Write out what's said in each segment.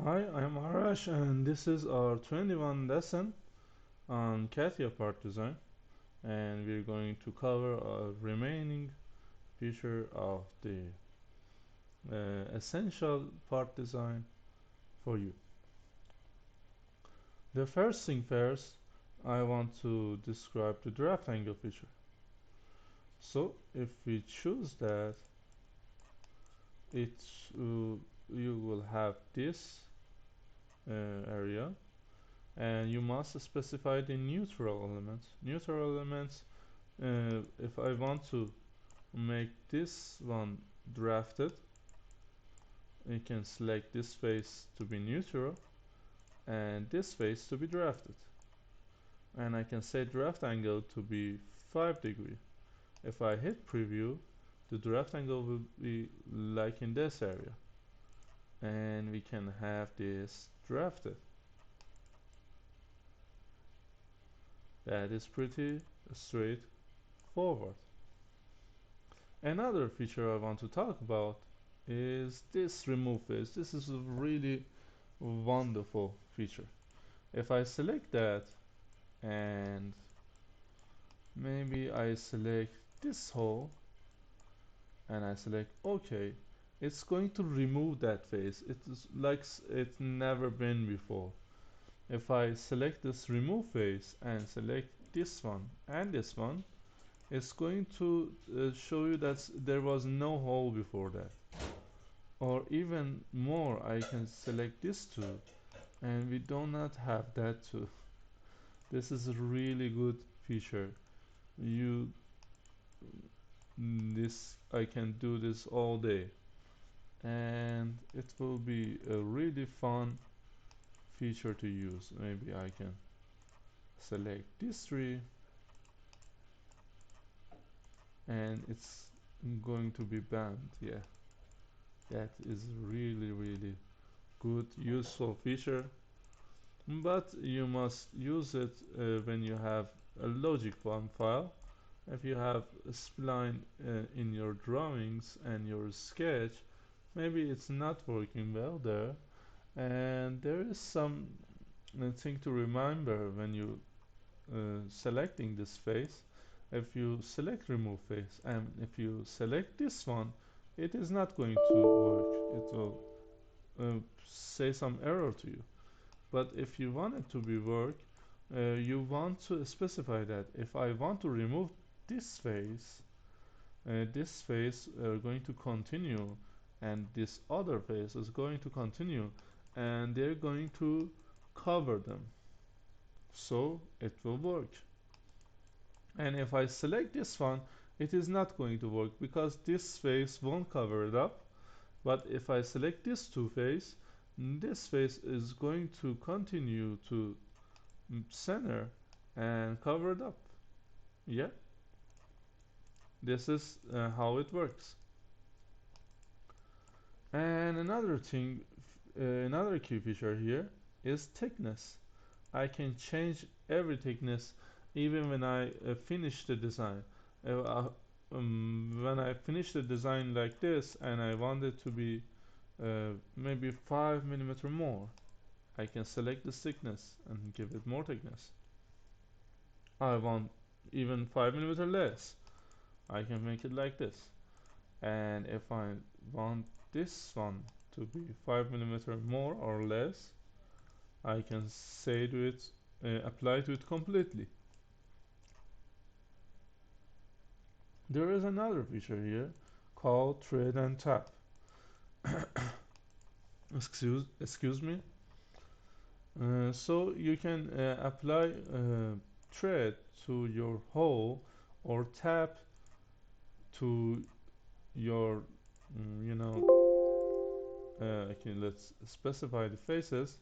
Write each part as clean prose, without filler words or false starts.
Hi, I'm Arash, and this is our 21 lesson on CATIA part design, and we're going to cover a remaining feature of the essential part design for you. The first thing first, I want to describe the draft angle feature. So if we choose that, it's you will have this area, and you must specify the neutral elements. Neutral elements, if I want to make this one drafted, you can select this face to be neutral and this face to be drafted, and I can set draft angle to be 5 degree. If I hit preview, the draft angle will be like in this area, and we can have this drafted. That is pretty straightforward. Another feature I want to talk about is this remove face. This is a really wonderful feature. If I select that, and maybe I select this hole and I select OK, it's going to remove that face. It is like it's never been before. If I select this remove face and select this one and this one, it's going to show you that there was no hole before that. Or even more, I can select this two and we do not have that too. This is a really good feature. You this I can do this all day, and it will be a really fun feature to use. Maybe I can select this tree and it's going to be banned. Yeah, that is really good useful feature, but you must use it when you have a logic one file. If you have a spline in your drawings and your sketch, maybe it's not working well there, and there is some thing to remember when you selecting this face. If you select remove face and if you select this one, it is not going to work. It will say some error to you. But if you want it to be work, you want to specify that if I want to remove this face going to continue, and this other face is going to continue, and they're going to cover them, so it will work. And if I select this one, it is not going to work because this face won't cover it up. But if I select this two face, this face is going to continue to center and cover it up. Yeah, this is how it works. And another key feature here is thickness. I can change every thickness even when I finish the design. When I finish the design like this and I want it to be maybe 5 millimeter more, I can select the thickness and give it more thickness. I want even 5 millimeter less, I can make it like this. And if I want this one to be 5 millimeter more or less, I can say to it, apply to it completely. There is another feature here called thread and tap. Excuse me. So you can apply thread to your hole or tap to your, you know, okay, let's specify the faces.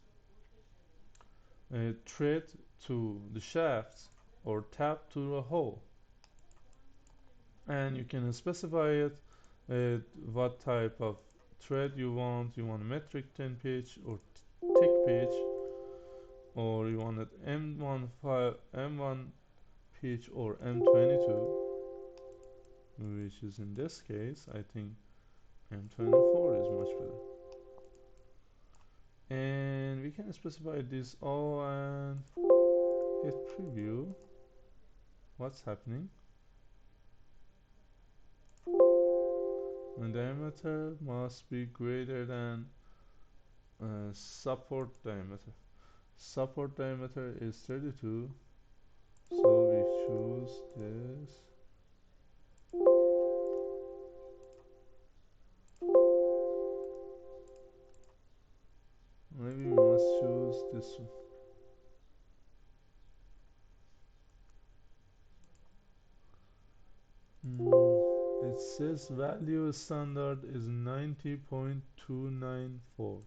Thread to the shafts or tap to a hole, and you can specify it what type of thread you want. You want metric 10 pitch or thick pitch, or you want it M1 file, M1 pitch or M22, which is in this case I think M24 is much better. can specify this all and hit preview. What's happening? And diameter must be greater than support diameter. Support diameter is 32, so we choose this. Maybe we must choose this one. Mm, it says value standard is 90.294.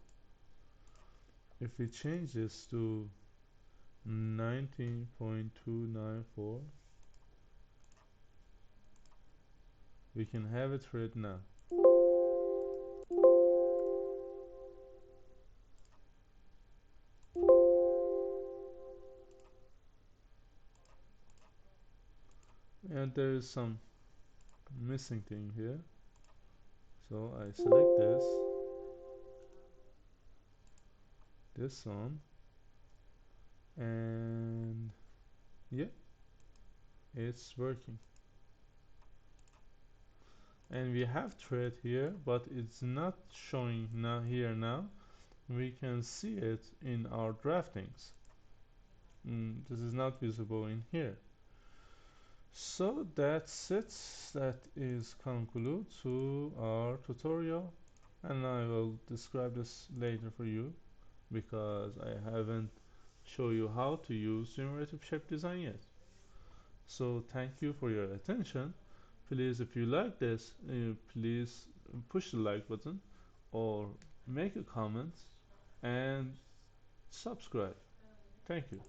If we change this to 19.294, we can have it right now. And there is some missing thing here. So I select this one, and yeah, it's working. And we have thread here, but it's not showing now here now. We can see it in our draftings. This is not visible in here. So that's it. That is conclude to our tutorial, and I will describe this later for you because I haven't show you how to use generative shape design yet. So thank you for your attention. Please, if you like this, please push the like button or make a comment and subscribe. Thank you.